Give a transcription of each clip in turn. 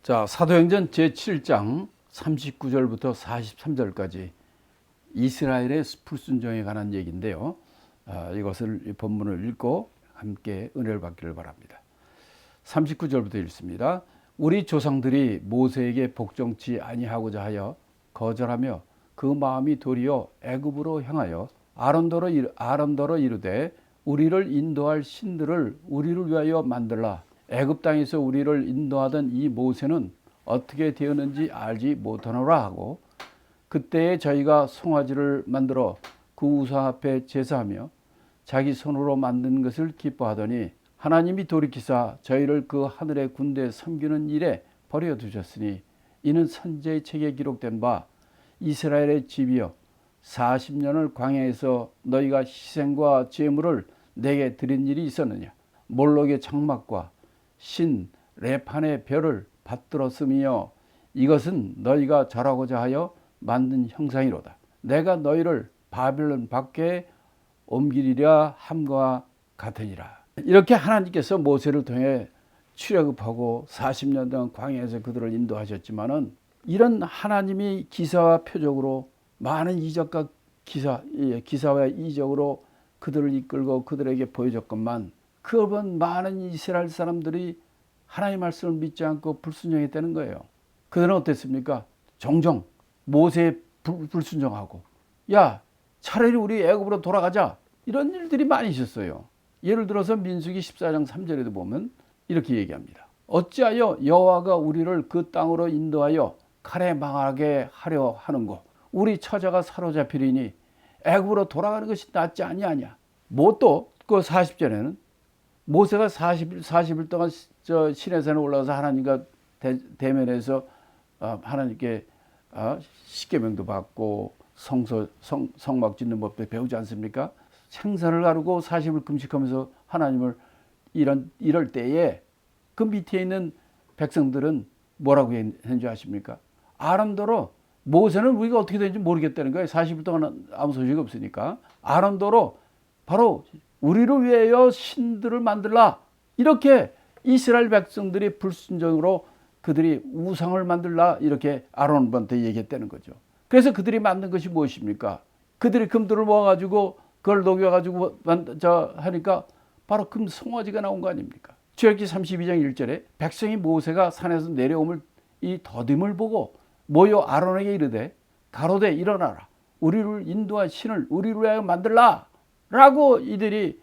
자, 사도행전 제7장 39절부터 43절까지 이스라엘의 불순종에 관한 얘기인데요. 이것을 본문을 읽고 함께 은혜를 받기를 바랍니다. 39절부터 읽습니다. 우리 조상들이 모세에게 복종치 아니하고자 하여 거절하며 그 마음이 도리어 애굽으로 향하여 아론더러 이르되 우리를 인도할 신들을 우리를 위하여 만들라. 애굽 땅에서 우리를 인도하던 이 모세는 어떻게 되었는지 알지 못하노라 하고, 그때에 저희가 송아지를 만들어 그 우상 앞에 제사하며 자기 손으로 만든 것을 기뻐하더니 하나님이 돌이키사 저희를 그 하늘의 군대 섬기는 일에 버려 두셨으니 이는 선지의 책에 기록된 바 이스라엘의 집이여 40년을 광야에서 너희가 희생과 제물을 내게 드린 일이 있었느냐. 몰록의 장막과 신 레판의 별을 받들었으며 이것은 너희가 절하고자 하여 만든 형상이로다. 내가 너희를 바벨론 밖에 옮기리라 함과 같으니라. 이렇게 하나님께서 모세를 통해 출애굽하고 40년 동안 광야에서 그들을 인도하셨지만은 이런 하나님이 기사와 표적으로 많은 이적과 기사와 이적으로 그들을 이끌고 그들에게 보여줬건만 그번 많은 이스라엘 사람들이 하나님의 말씀을 믿지 않고 불순종했다는 거예요. 그들은 어땠습니까? 종종 모세에 불순종하고, 야 차라리 우리 애굽으로 돌아가자, 이런 일들이 많이 있었어요. 예를 들어서 민수기 14장 3절에도 보면 이렇게 얘기합니다. 어찌하여 여호와가 우리를 그 땅으로 인도하여 칼에 망하게 하려 하는고, 우리 처자가 사로잡히리니 애굽으로 돌아가는 것이 낫지 아니하냐. 뭐 또 그 40절에는 모세가 40일 동안 저 시내산에 올라가서 하나님과 대면해서 하나님께 십계명도 받고 성막 짓는 법도 배우지 않습니까? 생선을 가르고 40일 금식하면서 하나님을 이럴 때에 그 밑에 있는 백성들은 뭐라고 했는지 아십니까? 아론더러, 모세는 우리가 어떻게 되는지 모르겠다는 거예요. 40일 동안 아무 소식이 없으니까. 아론더러 바로 우리를 위하여 신들을 만들라. 이렇게 이스라엘 백성들이 불순종으로 그들이 우상을 만들라, 이렇게 아론한테 얘기했다는 거죠. 그래서 그들이 만든 것이 무엇입니까? 그들이 금들을 모아가지고 그걸 녹여가지고 하니까 바로 금 송아지가 나온 거 아닙니까? 출애굽기 32장 1절에 백성이 모세가 산에서 내려옴을 이 더딤을 보고 모여 아론에게 이르되 가로되 일어나라. 우리를 인도한 신을 우리를 위하여 만들라. 라고 이들이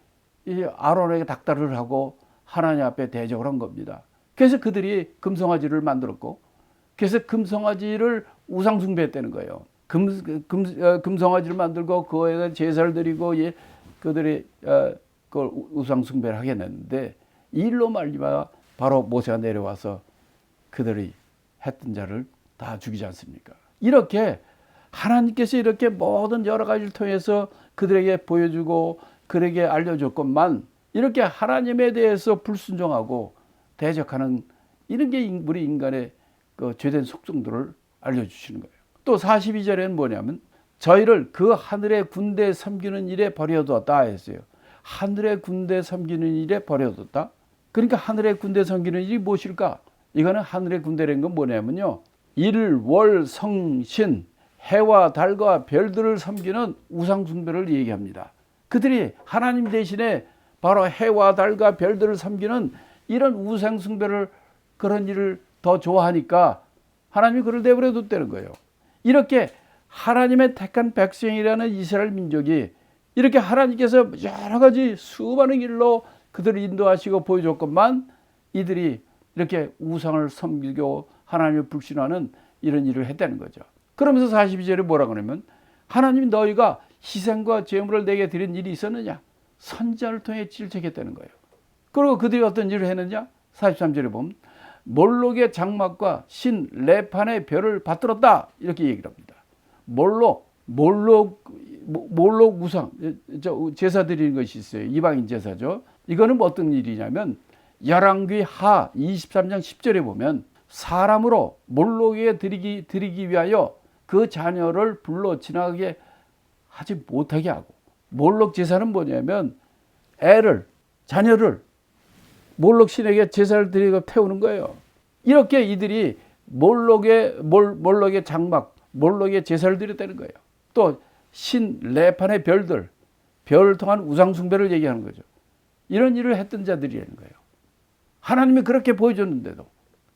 아론에게 닥달을 하고 하나님 앞에 대적을 한 겁니다. 그래서 그들이 금송아지를 만들었고, 그래서 금송아지를 우상숭배했다는 거예요. 금송아지를 만들고 그거에 제사를 드리고 그들이 그걸 우상숭배를 하겠는데, 이 일로 말미암아 바로 모세가 내려와서 그들이 했던 자를 다 죽이지 않습니까? 이렇게 하나님께서 이렇게 모든 여러 가지를 통해서 그들에게 보여주고 그들에게 알려줬건만, 이렇게 하나님에 대해서 불순종하고 대적하는 이런 게 우리 인간의 그 죄된 속성들을 알려주시는 거예요. 또 42절에는 뭐냐면 저희를 그 하늘의 군대 섬기는 일에 버려뒀다 했어요. 하늘의 군대 섬기는 일에 버려뒀다. 그러니까 하늘의 군대 섬기는 일이 무엇일까? 이거는 하늘의 군대라는 건 뭐냐면요, 일, 월, 성, 신, 해와 달과 별들을 섬기는 우상 숭배를 얘기합니다. 그들이 하나님 대신에 바로 해와 달과 별들을 섬기는 이런 우상 숭배를, 그런 일을 더 좋아하니까 하나님이 그를 내버려 뒀다는 거예요. 이렇게 하나님의 택한 백성이라는 이스라엘 민족이 이렇게 하나님께서 여러 가지 수많은 길로 그들을 인도하시고 보여줬건만 이들이 이렇게 우상을 섬기고 하나님을 불신하는 이런 일을 했다는 거죠. 그러면서 42절에 뭐라고 하냐면 하나님이 너희가 희생과 제물을 내게 드린 일이 있었느냐. 선지자를 통해 질책했다는 거예요. 그리고 그들이 어떤 일을 했느냐. 43절에 보면 몰록의 장막과 신 레판의 별을 받들었다, 이렇게 얘기를 합니다. 몰록 우상, 제사 드리는 것이 있어요. 이방인 제사죠. 이거는 어떤 일이냐면 열왕기 하 23장 10절에 보면 사람으로 몰록에 드리기 위하여 그 자녀를 불러 지나가게 하지 못하게 하고, 몰록 제사는 뭐냐면 자녀를 몰록 신에게 제사를 드리고 태우는 거예요. 이렇게 이들이 몰록의 장막, 몰록의 제사를 드렸다는 거예요. 또 신 레판의 별들, 별을 통한 우상 숭배를 얘기하는 거죠. 이런 일을 했던 자들이라는 거예요. 하나님이 그렇게 보여줬는데도.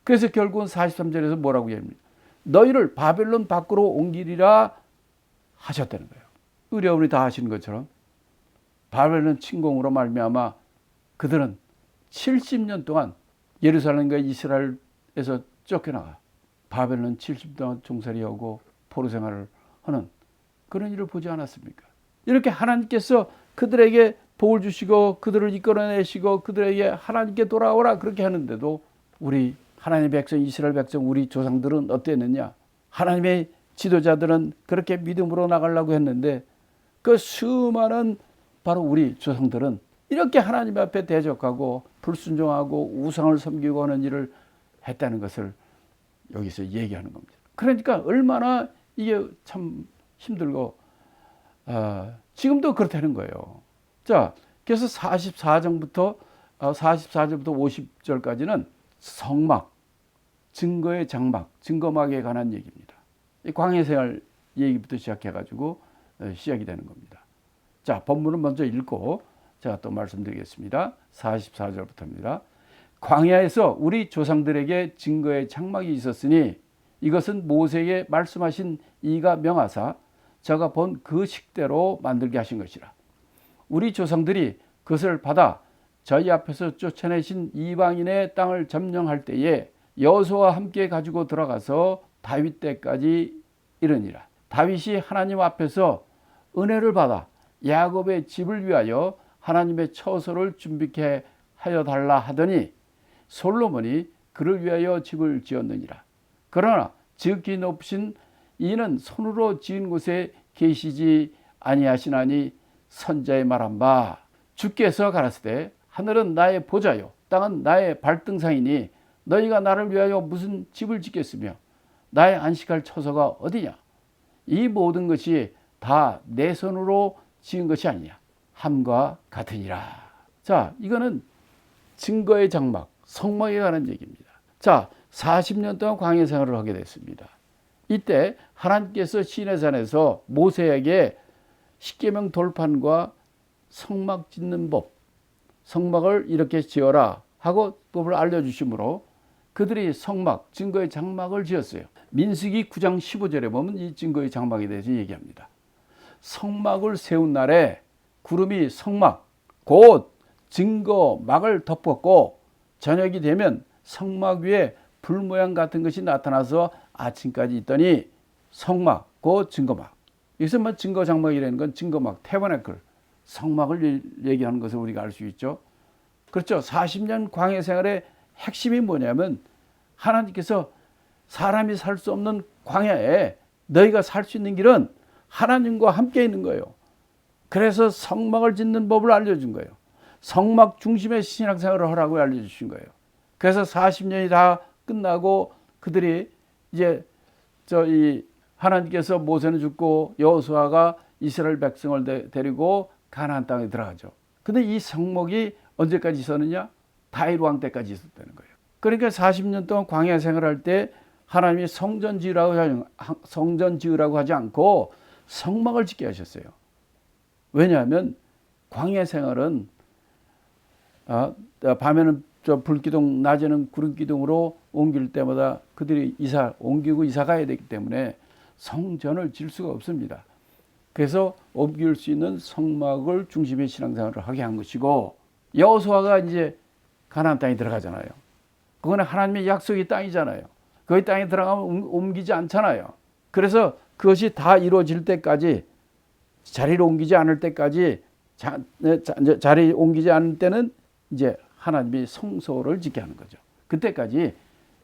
그래서 결국은 43절에서 뭐라고 얘기합니까? 너희를 바벨론 밖으로 옮기리라 하셨다는 거예요. 의뢰원이 다 하시는 것처럼 바벨론 침공으로 말미암아 그들은 70년 동안 예루살렘과 이스라엘에서 쫓겨나가 바벨론 70년 동안 종살이하고 포로 생활을 하는 그런 일을 보지 않았습니까? 이렇게 하나님께서 그들에게 복을 주시고 그들을 이끌어내시고 그들에게 하나님께 돌아오라 그렇게 하는데도 우리 하나님의 백성, 이스라엘 백성, 우리 조상들은 어땠느냐? 하나님의 지도자들은 그렇게 믿음으로 나가려고 했는데 그 수많은 바로 우리 조상들은 이렇게 하나님 앞에 대적하고 불순종하고 우상을 섬기고 하는 일을 했다는 것을 여기서 얘기하는 겁니다. 그러니까 얼마나 이게 참 힘들고 지금도 그렇다는 거예요. 자, 그래서 44절부터 50절까지는 성막, 증거의 장막, 증거막에 관한 얘기입니다. 이 광야생활 얘기부터 시작해가지고 시작이 되는 겁니다. 자, 본문을 먼저 읽고 제가 또 말씀드리겠습니다. 44절부터입니다. 광야에서 우리 조상들에게 증거의 장막이 있었으니 이것은 모세에게 말씀하신 이가 명하사 저가 본 그 식대로 만들게 하신 것이라. 우리 조상들이 그것을 받아 저희 앞에서 쫓아내신 이방인의 땅을 점령할 때에 여호수아와 함께 가지고 들어가서 다윗 때까지 이르니라. 다윗이 하나님 앞에서 은혜를 받아 야곱의 집을 위하여 하나님의 처소를 준비케 하여 달라 하더니 솔로몬이 그를 위하여 집을 지었느니라. 그러나 지극히 높으신 이는 손으로 지은 곳에 계시지 아니하시나니 선자의 말한 바 주께서 가라사대 하늘은 나의 보좌요 땅은 나의 발등상이니 너희가 나를 위하여 무슨 집을 짓겠으며 나의 안식할 처소가 어디냐. 이 모든 것이 다 내 손으로 지은 것이 아니냐 함과 같으니라. 자, 이거는 증거의 장막, 성막에 관한 얘기입니다. 자, 40년 동안 광야 생활을 하게 됐습니다. 이때 하나님께서 시내산에서 모세에게 십계명 돌판과 성막 짓는 법, 성막을 이렇게 지어라 하고 법을 알려주심으로 그들이 성막, 증거의 장막을 지었어요. 민수기 9장 15절에 보면 이 증거의 장막에 대해서 얘기합니다. 성막을 세운 날에 구름이 성막, 곧 증거막을 덮었고 저녁이 되면 성막 위에 불 모양 같은 것이 나타나서 아침까지 있더니 성막, 곧 증거막. 여기서 뭐 증거 장막이라는 건 증거막, 태버나클, 성막을 얘기하는 것을 우리가 알 수 있죠. 그렇죠. 40년 광야 생활의 핵심이 뭐냐면 하나님께서 사람이 살 수 없는 광야에 너희가 살 수 있는 길은 하나님과 함께 있는 거예요. 그래서 성막을 짓는 법을 알려준 거예요. 성막 중심의 신앙생활을 하라고 알려주신 거예요. 그래서 40년이 다 끝나고 그들이 이제 하나님께서 모세는 죽고 여호수아가 이스라엘 백성을 데리고 가나안 땅에 들어가죠. 근데 이 성막이 언제까지 있었느냐? 다윗 왕 때까지 있었다는 거예요. 그러니까 40년 동안 광야 생활할 때 하나님이 성전 지으라고 하지 않고 성막을 짓게 하셨어요. 왜냐하면 광야 생활은 밤에는 불기둥, 낮에는 구름기둥으로 옮길 때마다 그들이 옮기고 이사 가야 되기 때문에 성전을 질 수가 없습니다. 그래서 옮길 수 있는 성막을 중심의 신앙생활을 하게 한 것이고 여호수아가 이제 가나안 땅에 들어가잖아요. 그거는 하나님의 약속의 땅이잖아요. 그 땅에 들어가면 옮기지 않잖아요. 그래서 그것이 다 이루어질 때까지 자리를 옮기지 않을 때까지 자리 옮기지 않을 때는 이제 하나님이 성소를 짓게 하는 거죠. 그때까지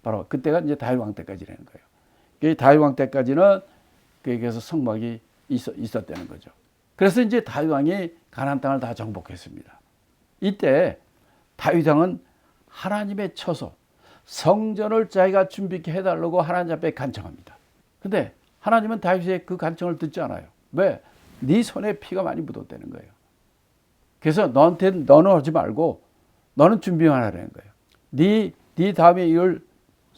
바로 그때가 이제 다윗 왕 때까지라는 거예요. 그 다윗 왕 때까지는 거기에서 성막이 있었다는 거죠. 그래서 이제 다윗 왕이 가나안 땅을 다 정복했습니다. 이때 다윗 왕은 하나님의 처소, 성전을 자기가 준비케 해달라고 하나님 앞에 간청합니다. 근데 하나님은 다윗의 그 간청을 듣지 않아요. 왜? 네 손에 피가 많이 묻었다는 거예요. 그래서 너는 하지 말고 너는 준비만 하라는 거예요. 네 다음에 이을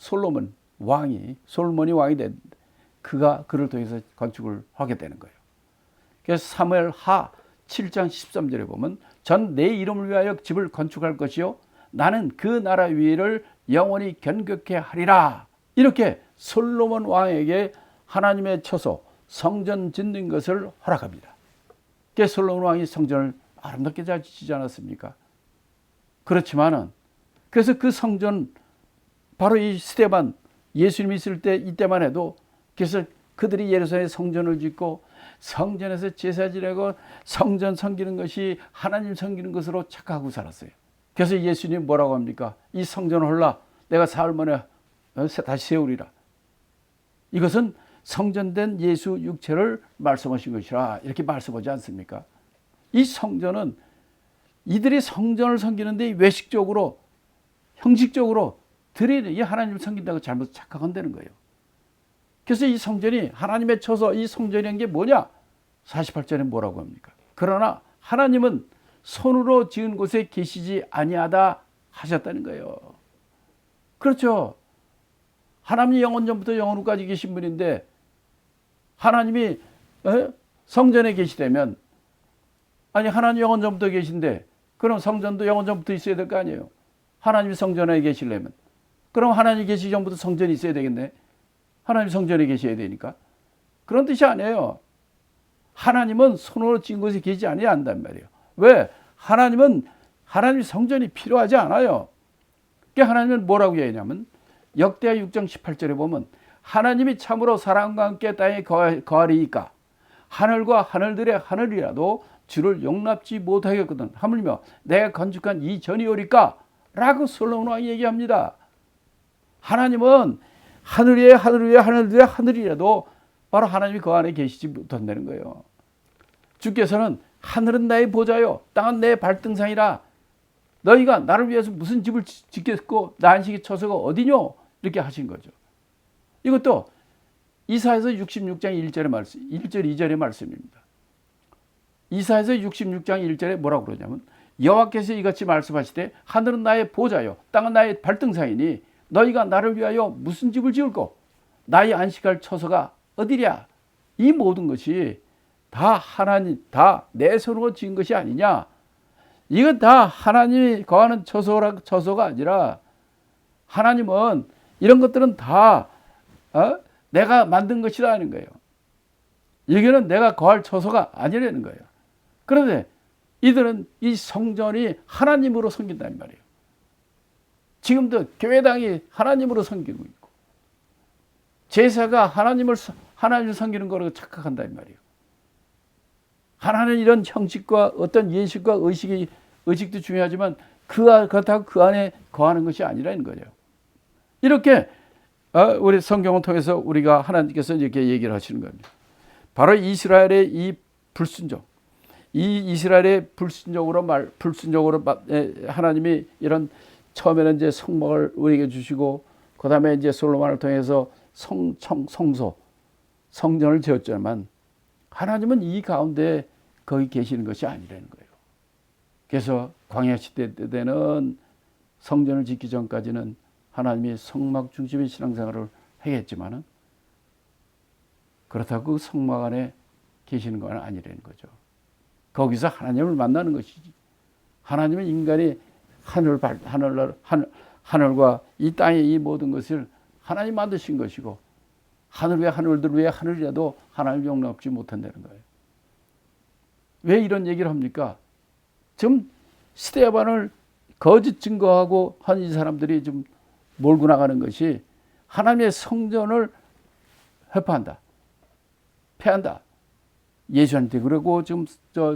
솔로몬이 왕이 된 그가 그를 통해서 건축을 하게 되는 거예요. 그래서 사무엘 하 7장 13절에 보면 전 내 이름을 위하여 집을 건축할 것이요 나는 그 나라 위를 영원히 견고케 하리라. 이렇게 솔로몬 왕에게 하나님의 처소 성전 짓는 것을 허락합니다. 그래서 솔로몬 왕이 성전을 아름답게 잘 짓지 않았습니까? 그렇지만은 그래서 그 성전 바로 이 스데반 예수님이 있을 때 이때만 해도 그래서 그들이 예루살렘에 성전을 짓고 성전에서 제사 지내고 성전 섬기는 것이 하나님 섬기는 것으로 착각하고 살았어요. 그래서 예수님 뭐라고 합니까? 이 성전을 헐라 내가 사흘 만에 다시 세우리라. 이것은 성전된 예수 육체를 말씀하신 것이라 이렇게 말씀하지 않습니까? 이 성전은 이들이 성전을 섬기는데 외식적으로 형식적으로 이 하나님을 섬긴다고 잘못 착각한다는 거예요. 그래서 이 성전이 하나님의 처소 이 성전이란 게 뭐냐? 48절에 뭐라고 합니까? 그러나 하나님은 손으로 지은 곳에 계시지 아니하다 하셨다는 거예요. 그렇죠. 하나님이 영원 전부터 영원 후까지 계신 분인데 하나님이 성전에 계시다면 아니 하나님 영원 전부터 계신데 그럼 성전도 영원 전부터 있어야 될 거 아니에요. 하나님이 성전에 계시려면 그럼 하나님이 계시기 전부터 성전이 있어야 되겠네. 하나님 성전에 계셔야 되니까. 그런 뜻이 아니에요. 하나님은 손으로 지은 곳에 계시지 아니해야 한단 말이에요. 왜? 하나님 성전이 필요하지 않아요. 그러니까 하나님은 뭐라고 얘기하냐면 역대하 6장 18절에 보면 하나님이 참으로 사랑과 함께 땅에 거하리이까 하늘과 하늘들의 하늘이라도 주를 용납지 못하겠거든. 하물며 내가 건축한 이 전이 오리까? 라고 솔로몬 왕이 얘기합니다. 하나님은 하늘 위에 하늘들의 하늘이라도 바로 하나님이 그 안에 계시지 못한다는 거예요. 주께서는 하늘은 나의 보좌요 땅은 내 발등상이라 너희가 나를 위해서 무슨 집을 짓겠고 나 안식의 처소가 어디뇨? 이렇게 하신 거죠. 이것도 이사야서 66장 1절의 말씀, 1절 2절의 말씀입니다. 이사야서 66장 1절에 뭐라고 그러냐면 여호와께서 이같이 말씀하시되 하늘은 나의 보좌요 땅은 나의 발등상이니 너희가 나를 위하여 무슨 집을 지을꼬 나의 안식할 처소가 어디랴. 이 모든 것이 다 하나님 다 내 손으로 지은 것이 아니냐. 이건 다 하나님이 거하는 처소가 아니라 하나님은 이런 것들은 다 내가 만든 것이라는 거예요. 이거는 내가 거할 처소가 아니라는 거예요. 그런데 이들은 이 성전이 하나님으로 섬긴다는 말이에요. 지금도 교회당이 하나님으로 섬기고 있고 제사가 하나님을 섬기는 거라고 착각한다는 말이에요. 하나는 이런 형식과 어떤 예식과 의식도 중요하지만 그렇다고 그 안에 거하는 것이 아니라는 거죠. 이렇게 우리 성경을 통해서 우리가 하나님께서 이렇게 얘기를 하시는 겁니다. 바로 이스라엘의 이 불순종, 이 이스라엘의 불순종으로 하나님이 이런 처음에는 이제 성막을 우리에게 주시고 그 다음에 이제 솔로몬을 통해서 성전을 지었지만 하나님은 이 가운데 거기 계시는 것이 아니라는 거예요. 그래서 광야 시대 때는 성전을 짓기 전까지는 하나님이 성막 중심의 신앙생활을 하겠지만은 그렇다고 그 성막 안에 계시는 건 아니라는 거죠. 거기서 하나님을 만나는 것이지. 하나님은 인간이 하늘과 이 땅의 이 모든 것을 하나님 만드신 것이고 하늘 위에 하늘들 위에 하늘이라도 하나님을 용납지 못한다는 거예요. 왜 이런 얘기를 합니까? 지금 스데반을 거짓 증거하고 한 이 사람들이 좀 몰고 나가는 것이 하나님의 성전을 회파한다. 폐한다. 예수한테 그러고 지금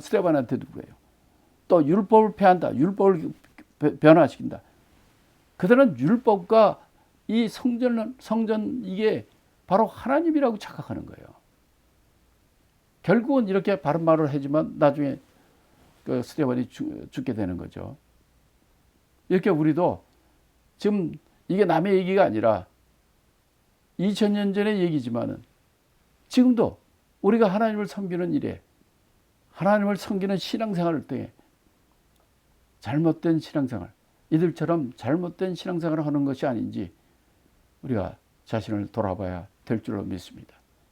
스데반한테도 그래요. 또 율법을 폐한다. 율법을 변화시킨다. 그들은 율법과 이 성전 이게 바로 하나님이라고 착각하는 거예요. 결국은 이렇게 바른 말을 하지만 나중에 그 스데반이 죽게 되는 거죠. 이렇게 우리도 지금 이게 남의 얘기가 아니라 2000년 전의 얘기지만은 지금도 우리가 하나님을 섬기는 일에 하나님을 섬기는 신앙생활을 통해 잘못된 신앙생활, 이들처럼 잘못된 신앙생활을 하는 것이 아닌지 우리가 자신을 돌아봐야 될 줄로 믿습니다.